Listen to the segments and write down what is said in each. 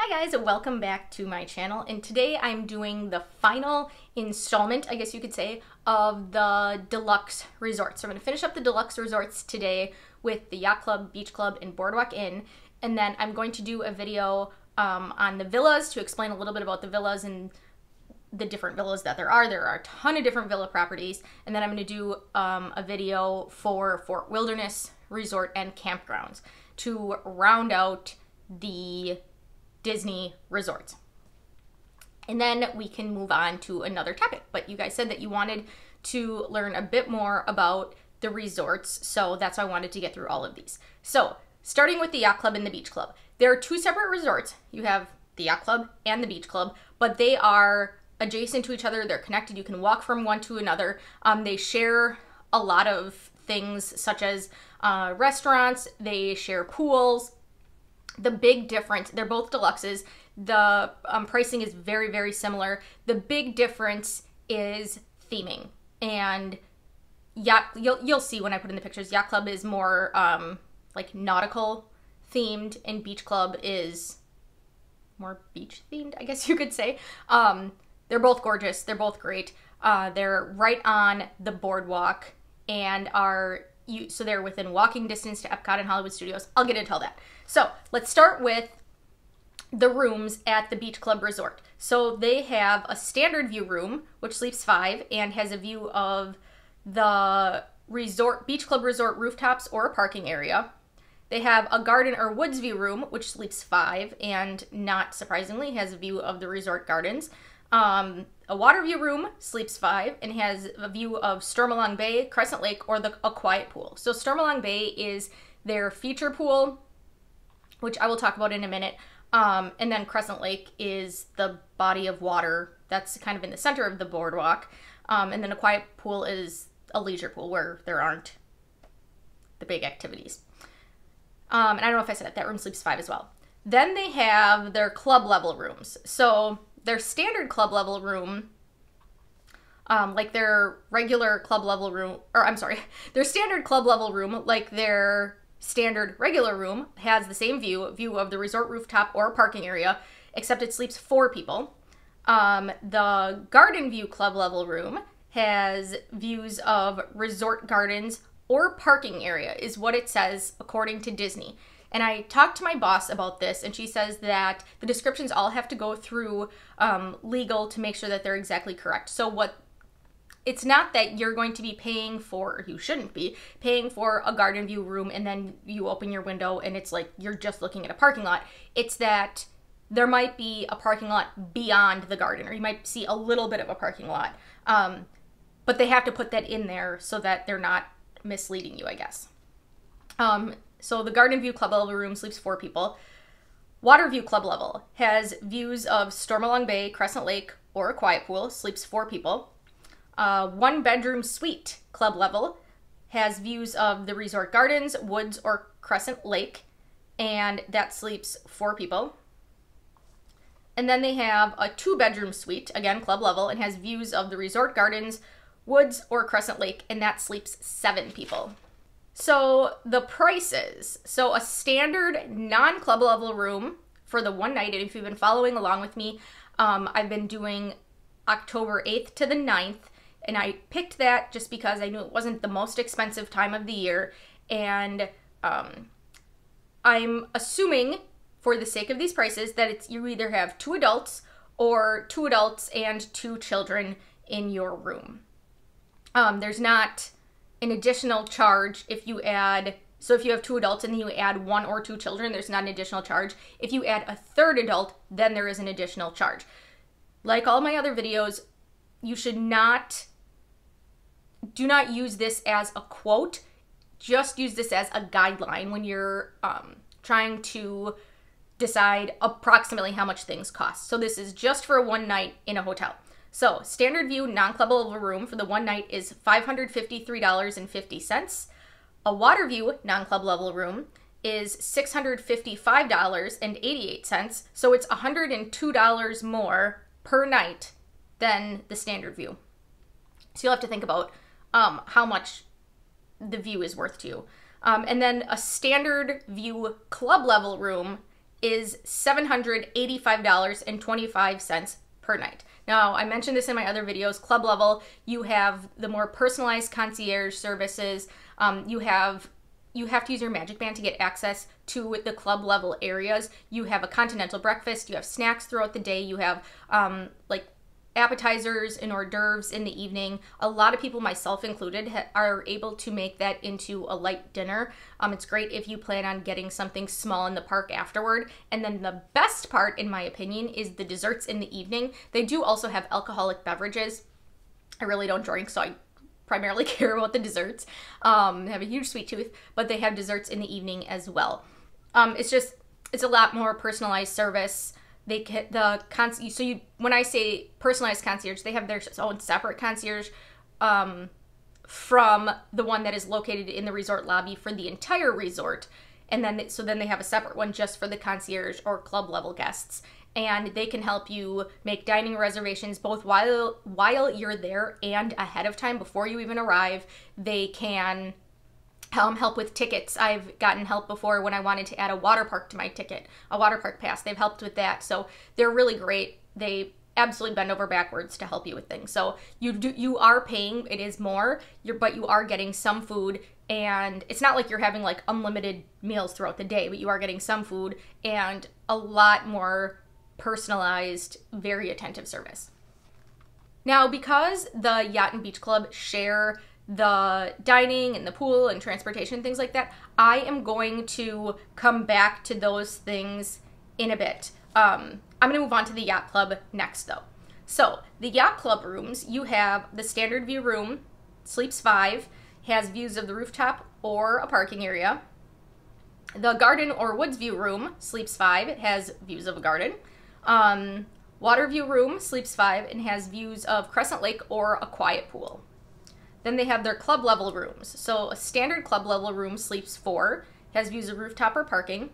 Hi guys, welcome back to my channel, and today I'm doing the final installment, I guess you could say, of the Deluxe Resorts. So I'm going to finish up the Deluxe Resorts today with the Yacht Club, Beach Club, and Boardwalk Inn, and then I'm going to do a video on the villas to explain a little bit about the villas and the different villas that there are. There are a ton of different villa properties, and then I'm going to do a video for Fort Wilderness Resort and Campgrounds to round out the Disney resorts. And then we can move on to another topic. But you guys said that you wanted to learn a bit more about the resorts, so that's why I wanted to get through all of these. So, starting with the Yacht Club and the Beach Club. There are two separate resorts. You have the Yacht Club and the Beach Club, but they are adjacent to each other. They're connected. You can walk from one to another. They share a lot of things such as restaurants. They share pools. The big difference, they're both deluxes. The pricing is very, very similar. The big difference is theming. And you'll see when I put in the pictures, Yacht Club is more like nautical themed, and Beach Club is more beach themed, I guess you could say. They're both gorgeous. They're both great. They're right on the boardwalk and so they're within walking distance to Epcot and Hollywood Studios. I'll get into all that. So let's start with the rooms at the Beach Club Resort. So they have a standard view room, which sleeps 5 and has a view of the Beach Club Resort rooftops or a parking area. They have a garden or woods view room, which sleeps 5 and, not surprisingly, has a view of the resort gardens. A water view room sleeps 5 and has a view of Stormalong Bay, Crescent Lake, or a quiet pool. So Stormalong Bay is their feature pool, which I will talk about in a minute. And then Crescent Lake is the body of water that's kind of in the center of the boardwalk. And then a quiet pool is a leisure pool where there aren't the big activities. And I don't know if I said it, that room sleeps 5 as well. Then they have their club level rooms. So their standard club level room, like their regular club level room, their standard club level room, like their standard regular room, has the same view of the resort rooftop or parking area, except it sleeps 4 people. The garden view club level room has views of resort gardens or parking area, is what it says according to Disney. And I talked to my boss about this, and she says that the descriptions all have to go through legal to make sure that they're exactly correct. So it's not that you're going to be paying for, or you shouldn't be, paying for a garden view room and then you open your window and it's like you're just looking at a parking lot. It's that there might be a parking lot beyond the garden, or you might see a little bit of a parking lot. But they have to put that in there so that they're not misleading you, I guess. So the garden view club level room sleeps 4 people. Water view club level has views of Stormalong Bay, Crescent Lake, or a quiet pool, sleeps 4 people. 1 bedroom suite club level has views of the resort gardens, woods, or Crescent Lake, and that sleeps 4 people. And then they have a 2 bedroom suite, again club level, and has views of the resort gardens, woods, or Crescent Lake, and that sleeps 7 people. So the prices, so a standard non-club level room for the one night, and if you've been following along with me, I've been doing October 8th to the 9th, and I picked that just because I knew it wasn't the most expensive time of the year, and I'm assuming, for the sake of these prices, that you either have 2 adults or 2 adults and 2 children in your room. There's not an additional charge if you add, so if you have 2 adults and you add 1 or 2 children, there's not an additional charge. If you add a 3rd adult, then there is an additional charge. Like all my other videos, you should do not use this as a quote, just use this as a guideline when you're trying to decide approximately how much things cost. So this is just for one night in a hotel. So standard view non-club level room for the one night is $553.50. A water view non-club level room is $655.88. So it's $102 more per night than the standard view. So you'll have to think about how much the view is worth to you. And then a standard view club level room is $785.25 per night. Now, I mentioned this in my other videos. Club level, you have the more personalized concierge services. You have to use your Magic Band to get access to the club level areas. You have a continental breakfast. You have snacks throughout the day. You have like appetizers and hors d'oeuvres in the evening. A lot of people, myself included, are able to make that into a light dinner. It's great if you plan on getting something small in the park afterward. And then the best part, in my opinion, is the desserts in the evening. They do also have alcoholic beverages. I really don't drink, so I primarily care about the desserts. I have a huge sweet tooth, but they have desserts in the evening as well. It's a lot more personalized service. They get when I say personalized concierge, they have their own separate concierge from the one that is located in the resort lobby for the entire resort, and then they have a separate one just for the concierge or club level guests, and they can help you make dining reservations both while you're there and ahead of time before you even arrive. They can help with tickets. I've gotten help before when I wanted to add a water park to my ticket, a water park pass. They've helped with that. So they're really great. They absolutely bend over backwards to help you with things. So you are paying, it is more, but you are getting some food, and it's not like you're having like unlimited meals throughout the day, but you are getting some food and a lot more personalized, very attentive service. Now, because the Yacht and Beach Club share the dining and the pool and transportation, things like that, I am going to come back to those things in a bit. I'm going to move on to the Yacht Club next, though. So the Yacht Club rooms, you have the standard view room, sleeps 5, has views of the rooftop or a parking area. The garden or woods view room, sleeps 5, has views of a garden. Water view room, sleeps 5, and has views of Crescent Lake or a quiet pool. Then they have their club level rooms. So a standard club level room sleeps 4, has views of rooftop or parking.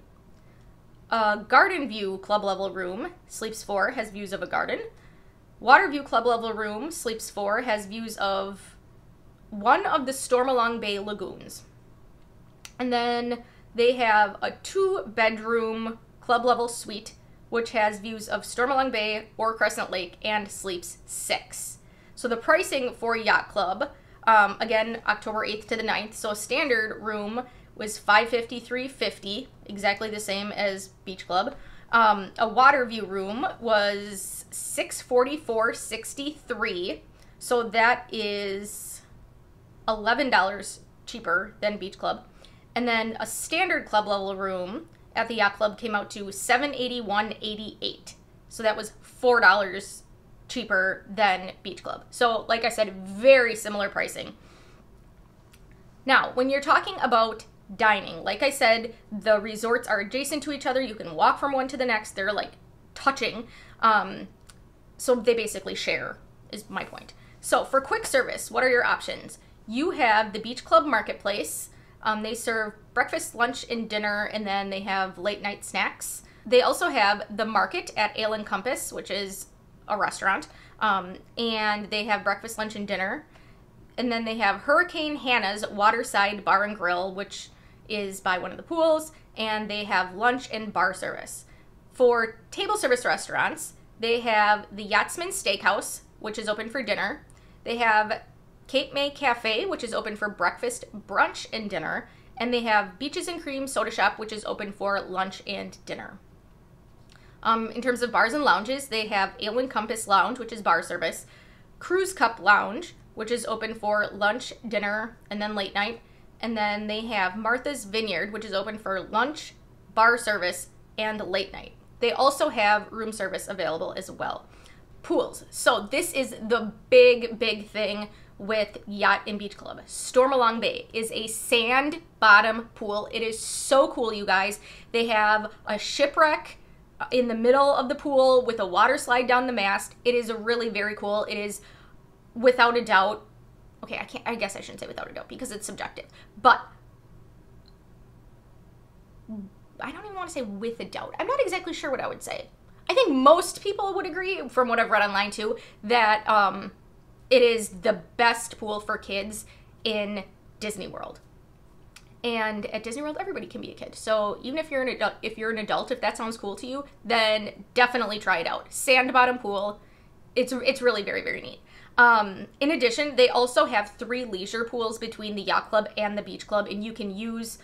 A garden view club level room sleeps 4, has views of a garden. Water view club level room sleeps 4, has views of one of the Stormalong Bay lagoons. And then they have a 2-bedroom club level suite, which has views of Stormalong Bay or Crescent Lake and sleeps 6. So the pricing for Yacht Club, again, October 8th to the 9th. So a standard room was $550, $350, exactly the same as Beach Club. A water view room was $644, $63. So that is $11 cheaper than Beach Club. And then a standard club level room at the Yacht Club came out to $781.88. So that was $4 cheaper than Beach Club. So like I said, very similar pricing. Now, when you're talking about dining, like I said, the resorts are adjacent to each other. You can walk from one to the next. They're like touching. So they basically share, is my point. So for quick service, what are your options? You have the Beach Club Marketplace. They serve breakfast, lunch, and dinner, and then they have late night snacks. They also have the Market at Ale and Compass, which is a restaurant, and they have breakfast, lunch, and dinner. And then they have Hurricane Hannah's Waterside Bar and Grill, which is by one of the pools, and they have lunch and bar service. For table service restaurants, they have the Yachtsman Steakhouse, which is open for dinner. They have Cape May Cafe, which is open for breakfast, brunch, and dinner. And they have Beaches and Cream Soda Shop, which is open for lunch and dinner. In terms of bars and lounges, they have Ale and Compass Lounge, which is bar service, Cruise Cup Lounge, which is open for lunch, dinner, and then late night. And then they have Martha's Vineyard, which is open for lunch, bar service, and late night. They also have room service available as well. Pools. So this is the big thing with Yacht and Beach Club. Stormalong Bay is a sand bottom pool. It is so cool, you guys. They have a shipwreck in the middle of the pool with a water slide down the mast. It is really very cool. It is without a doubt, okay, I guess I shouldn't say without a doubt because it's subjective, but I don't even want to say with a doubt. I'm not exactly sure what I would say. I think most people would agree, from what I've read online too, that it is the best pool for kids in Disney World. And at Disney World, everybody can be a kid. So even if you're an adult, if that sounds cool to you, then definitely try it out. Sand bottom pool. It's really very, very neat. In addition, they also have 3 leisure pools between the Yacht Club and the Beach Club, and you can use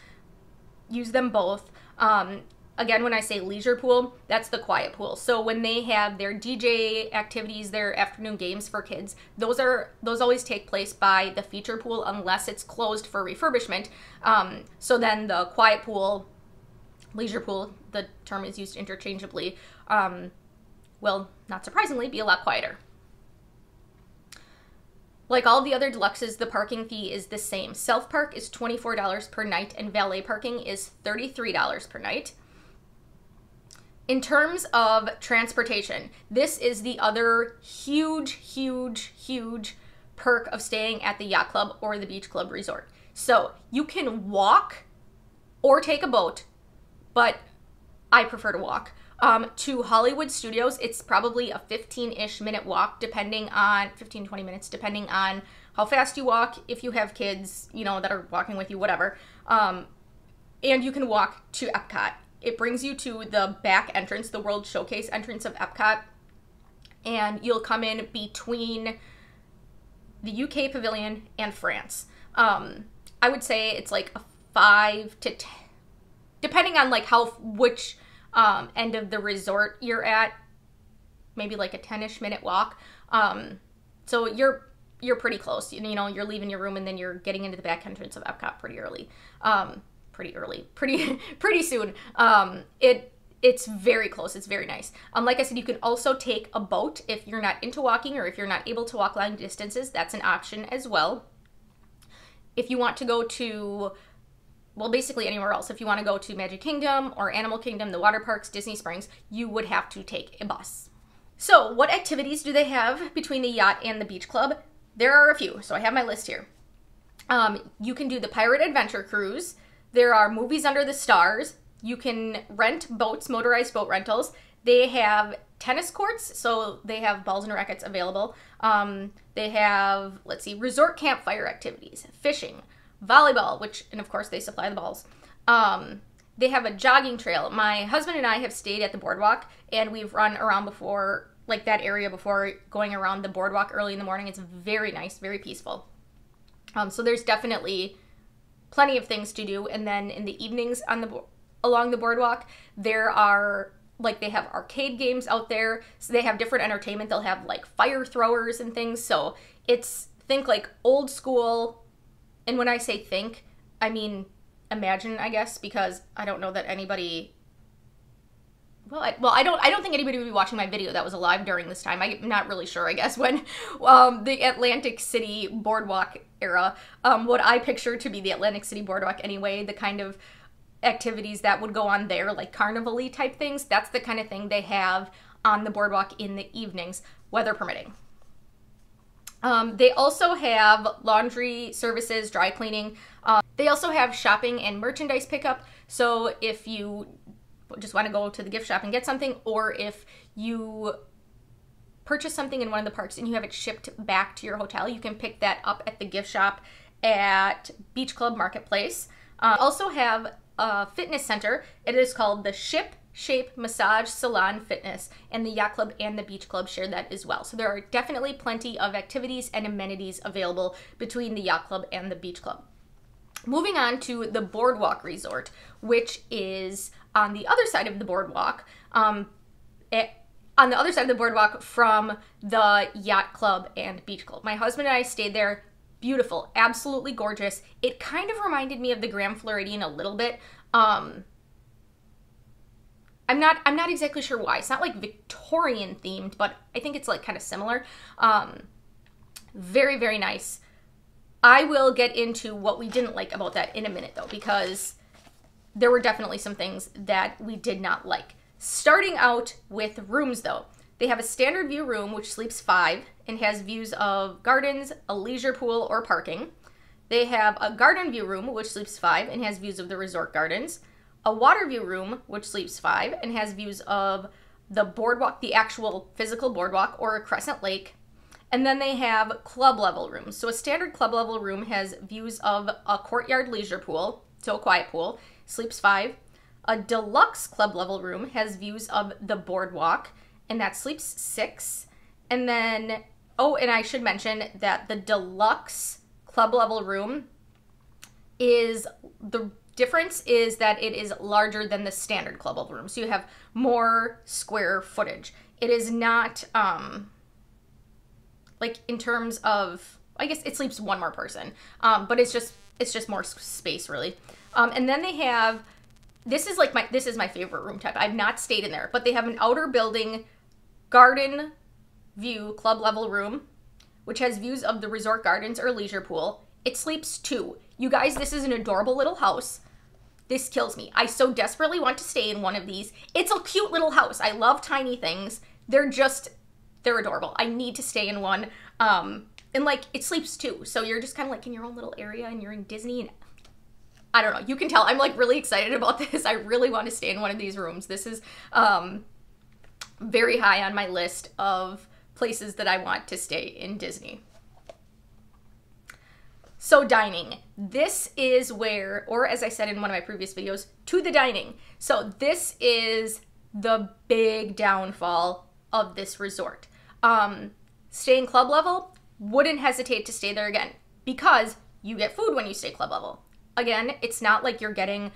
them both. Again, when I say leisure pool, that's the quiet pool. So when they have their DJ activities, their afternoon games for kids, those always take place by the feature pool unless it's closed for refurbishment. So then the quiet pool, leisure pool, the term is used interchangeably, will, not surprisingly, be a lot quieter. Like all the other deluxes, the parking fee is the same. Self-park is $24 per night and valet parking is $33 per night. In terms of transportation, this is the other huge, huge, huge perk of staying at the Yacht Club or the Beach Club Resort. So you can walk or take a boat, but I prefer to walk. To Hollywood Studios, it's probably a 15-ish minute walk, 15-20 minutes, depending on how fast you walk, if you have kids, you know, that are walking with you, whatever. And you can walk to Epcot. It brings you to the back entrance, the World Showcase entrance of Epcot, and you'll come in between the UK Pavilion and France. I would say it's like a 5 to 10, depending on like which end of the resort you're at, maybe like a 10-ish minute walk. So you're pretty close. You know, you're leaving your room and then you're getting into the back entrance of Epcot pretty early. Pretty soon. It's very close. It's very nice. Like I said, you can also take a boat if you're not into walking or if you're not able to walk long distances. That's an option as well. If you want to go to, well, basically anywhere else, if you want to go to Magic Kingdom or Animal Kingdom, the water parks, Disney Springs, you would have to take a bus. So what activities do they have between the yacht and the beach club? There are a few. So I have my list here. You can do the Pirate Adventure Cruise. There are movies under the stars. You can rent boats, motorized boat rentals. They have tennis courts, so they have balls and rackets available. They have, let's see, resort campfire activities, fishing, volleyball, and of course they supply the balls. They have a jogging trail. My husband and I have stayed at the boardwalk, and we've run around before, like that area before going around the boardwalk early in the morning. It's very nice, very peaceful. So there's definitely plenty of things to do. And then in the evenings along the boardwalk, there are, like, they have arcade games out there. So they have different entertainment. They'll have like fire throwers and things. So think like old school. And when I say think, I mean imagine, I guess, because I don't know that anybody, I don't think anybody would be watching my video that was alive during this time. I'm not really sure, I guess, when the Atlantic City Boardwalk era, what I picture to be the Atlantic City Boardwalk anyway, the kind of activities that would go on there, like carnival-y type things, that's the kind of thing they have on the boardwalk in the evenings, weather permitting. They also have laundry services, dry cleaning. They also have shopping and merchandise pickup, so if you just want to go to the gift shop and get something, or if you purchase something in one of the parks and you have it shipped back to your hotel, you can pick that up at the gift shop at Beach Club Marketplace. Also have a fitness center. It is called the Ship Shape Massage Salon Fitness, and the Yacht Club and the Beach Club share that as well. So there are definitely plenty of activities and amenities available between the Yacht Club and the Beach Club. Moving on to the Boardwalk Resort, which is on the other side of the boardwalk, on the other side of the boardwalk from the Yacht Club and Beach Club. My husband and I stayed there. Beautiful, absolutely gorgeous. It kind of reminded me of the Grand Floridian a little bit. I'm not exactly sure why. It's not like Victorian themed, but I think it's like kind of similar. Very, very nice. I will get into what we didn't like about that in a minute though, because there were definitely some things that we did not like. Starting out with rooms though. They have a standard view room which sleeps 5 and has views of gardens, a leisure pool, or parking. They have a garden view room which sleeps 5 and has views of the resort gardens. A water view room which sleeps 5 and has views of the boardwalk, the actual physical boardwalk, or a crescent lake. And then they have club level rooms. So a standard club level room has views of a courtyard leisure pool, so a quiet pool, sleeps 5. A deluxe club level room has views of the boardwalk, and that sleeps 6. And then, oh, and I should mention that the deluxe club level room is, the difference is that it is larger than the standard club level room. So you have more square footage. It is not, like in terms of, I guess it sleeps one more person, but it's just more space really. And then they have, this is my favorite room type. I've not stayed in there, but they have an outer building garden view club level room, which has views of the resort gardens or leisure pool. It sleeps 2. You guys, this is an adorable little house. This kills me. I so desperately want to stay in one of these. It's a cute little house. I love tiny things. They're adorable. I need to stay in one. And like, it sleeps 2. So you're just kind of like in your own little area and you're in Disney, and I don't know. You can tell I'm like really excited about this. I really want to stay in one of these rooms. This is very high on my list of places that I want to stay in Disney. So dining. This is where, or as I said in one of my previous videos, to the dining. So this is the big downfall of this resort. Staying club level, wouldn't hesitate to stay there again because you get food when you stay club level. Again, it's not like you're getting,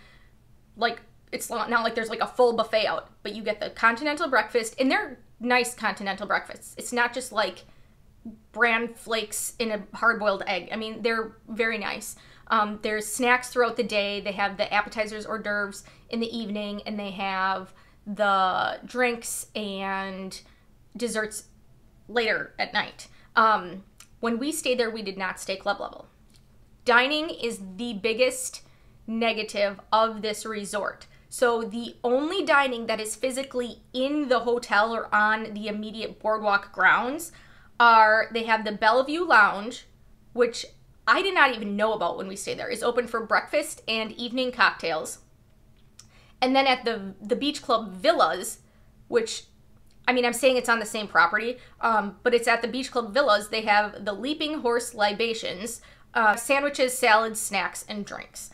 like, it's not like there's like a full buffet out, but you get the continental breakfast, and they're nice continental breakfasts. It's not just like bran flakes in a hard-boiled egg. I mean, they're very nice. There's snacks throughout the day. They have the appetizers, hors d'oeuvres in the evening, and they have the drinks and desserts later at night. When we stayed there, we did not stay club level. Dining is the biggest negative of this resort. So the only dining that is physically in the hotel or on the immediate boardwalk grounds are, they have the Bellevue Lounge, which I did not even know about when we stayed there. It's open for breakfast and evening cocktails. And then at the Beach Club Villas, which, I mean, I'm saying it's on the same property, but it's at the Beach Club Villas. They have the Leaping Horse libations, sandwiches, salads, snacks, and drinks.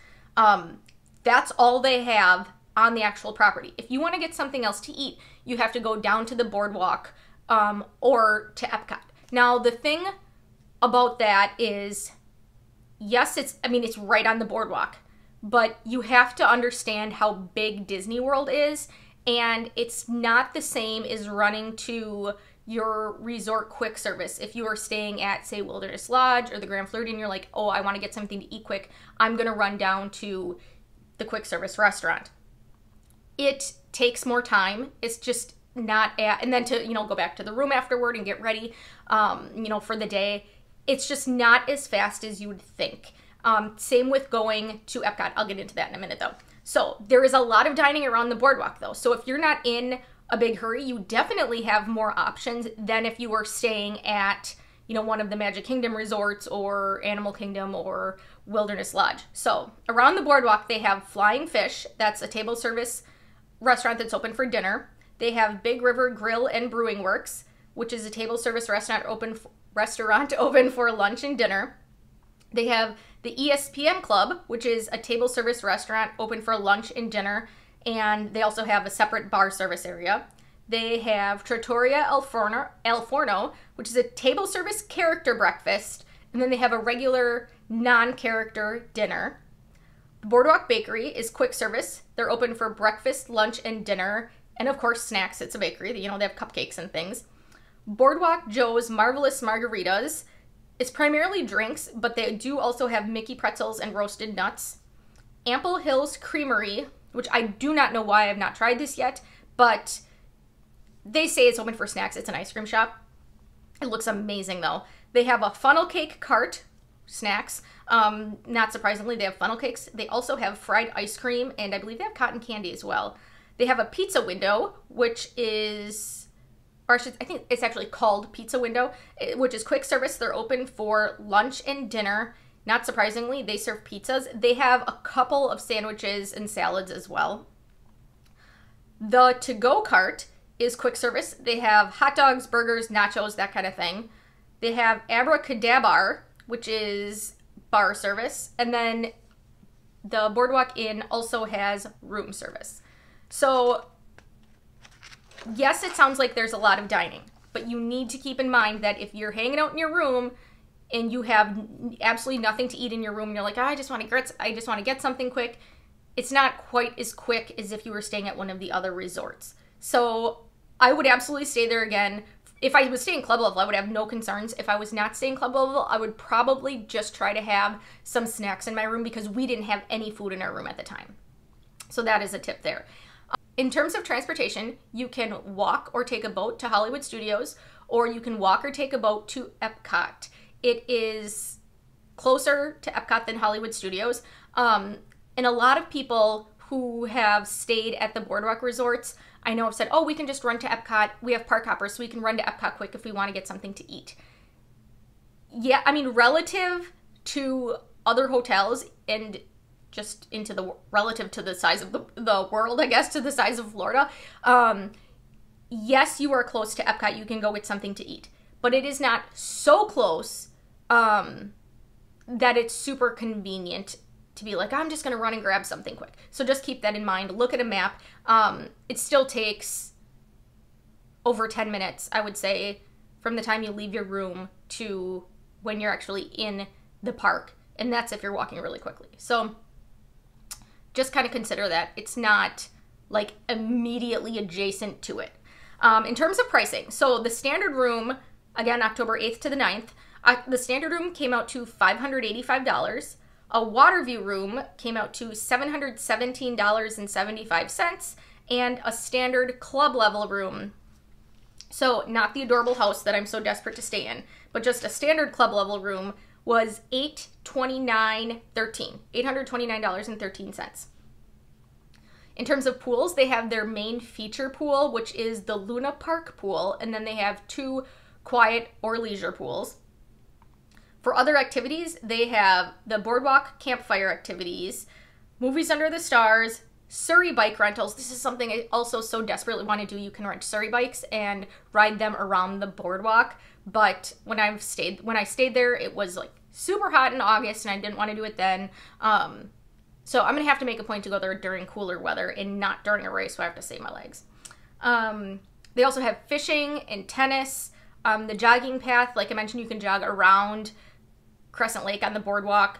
That's all they have on the actual property. If you want to get something else to eat, you have to go down to the boardwalk or to Epcot. Now, the thing about that is, yes, it's right on the boardwalk, but you have to understand how big Disney World is, and it's not the same as running to your resort quick service. If you are staying at, say, Wilderness Lodge or the Grand Floridian, you're like, oh, I want to get something to eat quick, I'm going to run down to the quick service restaurant. It takes more time. It's just not and then to, go back to the room afterward and get ready, for the day. It's just not as fast as you would think. Same with going to Epcot. I'll get into that in a minute though. So there is a lot of dining around the boardwalk though. So if you're not in a big hurry, you definitely have more options than if you were staying at, one of the Magic Kingdom resorts or Animal Kingdom or Wilderness Lodge. So around the boardwalk, they have Flying Fish. That's a table service restaurant that's open for dinner. They have Big River Grill and Brewing Works, which is a table service restaurant open for lunch and dinner. They have the ESPN Club, which is a table service restaurant open for lunch and dinner, and they also have a separate bar service area. They have Trattoria El Forno, which is a table service character breakfast, and then they have a regular non-character dinner. The Boardwalk Bakery is quick service. They're open for breakfast, lunch, and dinner, and of course snacks. It's a bakery. They have cupcakes and things. Boardwalk Joe's Marvelous Margaritas. It's primarily drinks, but they do also have Mickey pretzels and roasted nuts. Ample Hills Creamery, which I do not know why I've not tried this yet, but they say it's open for snacks. It's an ice cream shop. It looks amazing though. They have a funnel cake cart, snacks. Not surprisingly, they have funnel cakes. They also have fried ice cream, and I believe they have cotton candy as well. They have a pizza window, which is, I think it's actually called Pizza Window, which is quick service. They're open for lunch and dinner. Not surprisingly, they serve pizzas. They have a couple of sandwiches and salads as well. The to-go cart is quick service. They have hot dogs, burgers, nachos, that kind of thing. They have Abracadabar, which is bar service. And then the Boardwalk Inn also has room service. So yes, it sounds like there's a lot of dining, but you need to keep in mind that if you're hanging out in your room and you have absolutely nothing to eat in your room and you're like, oh, I just want to get something quick, it's not quite as quick as if you were staying at one of the other resorts. So I would absolutely stay there again. If I was staying club level, I would have no concerns. If I was not staying club level, I would probably just try to have some snacks in my room because we didn't have any food in our room at the time. So that is a tip there. In terms of transportation, you can walk or take a boat to Hollywood Studios, or you can walk or take a boat to Epcot. It is closer to Epcot than Hollywood Studios. And a lot of people who have stayed at the Boardwalk Resorts, I know have said, oh, we can just run to Epcot. We have park hoppers, so we can run to Epcot quick if we want to get something to eat. Yeah, I mean, relative to other hotels and just relative to the size of the world, I guess, to the size of Florida, yes, you are close to Epcot. You can go get something to eat. But it is not so close that it's super convenient to be like, I'm just going to run and grab something quick. So just keep that in mind. Look at a map. It still takes over 10 minutes, I would say, from the time you leave your room to when you're actually in the park. And that's if you're walking really quickly. So just kind of consider that. It's not like immediately adjacent to it. In terms of pricing, so the standard room, again, October 8th to the 9th, the standard room came out to $585. A water view room came out to $717.75, and a standard club level room, so not the adorable house that I'm so desperate to stay in, but just a standard club level room, was $829.13. In terms of pools, they have their main feature pool, which is the Luna Park pool, and then they have 2 quiet or leisure pools. For other activities, they have the Boardwalk campfire activities, Movies Under the Stars, Surrey bike rentals. This is something I also so desperately want to do. You can rent Surrey bikes and ride them around the boardwalk. But when I stayed there, it was like super hot in August, and I didn't want to do it then. So I'm gonna have to make a point to go there during cooler weather and not during a race, so I have to save my legs. They also have fishing and tennis. The jogging path, like I mentioned, you can jog around Crescent Lake on the boardwalk.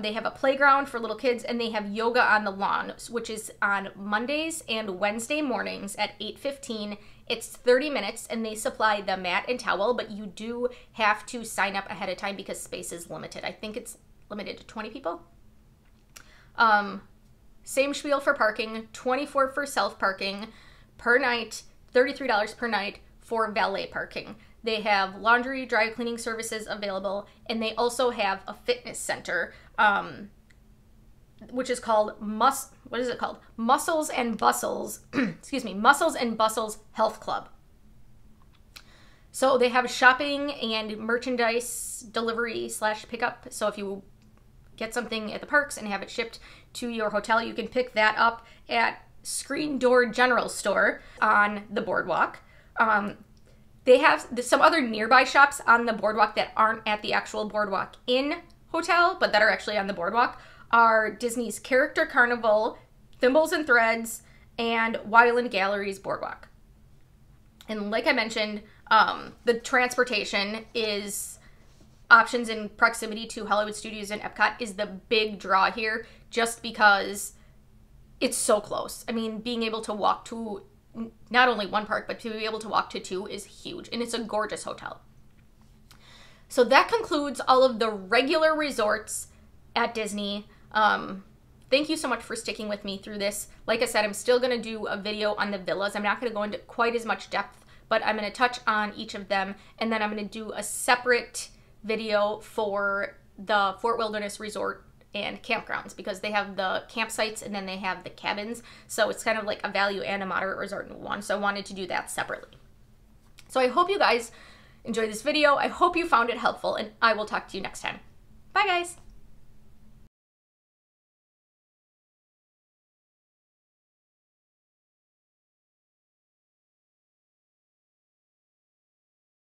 They have a playground for little kids, and they have yoga on the lawn, which is on Mondays and Wednesday mornings at 8:15. It's 30 minutes, and they supply the mat and towel, but you do have to sign up ahead of time because space is limited. I think it's limited to 20 people. Same spiel for parking, $24 for self-parking per night, $33 per night for valet parking. They have laundry, dry cleaning services available, and they also have a fitness center, which is called Muscles and Bustles, Muscles and Bustles Health Club. So they have shopping and merchandise delivery / pickup. So if you get something at the parks and have it shipped to your hotel, you can pick that up at Screen Door General Store on the boardwalk. They have some other nearby shops on the boardwalk that aren't at the actual Boardwalk Inn hotel, but that are actually on the boardwalk, are Disney's Character Carnival, Thimbles and Threads, and Wyland Galleries Boardwalk. And like I mentioned, the transportation is options in proximity to Hollywood Studios and Epcot is the big draw here, just because it's so close. I mean, being able to walk to not only one park, but to be able to walk to 2 is huge, and it's a gorgeous hotel. So that concludes all of the regular resorts at Disney. Thank you so much for sticking with me through this. Like I said, I'm still going to do a video on the villas. I'm not going to go into quite as much depth, but I'm going to touch on each of them, and then I'm going to do a separate video for the Fort Wilderness Resort and campgrounds, because they have the campsites and then they have the cabins. So it's kind of like a value and a moderate resort in one. So I wanted to do that separately. So I hope you guys enjoyed this video. I hope you found it helpful, and I will talk to you next time. Bye guys.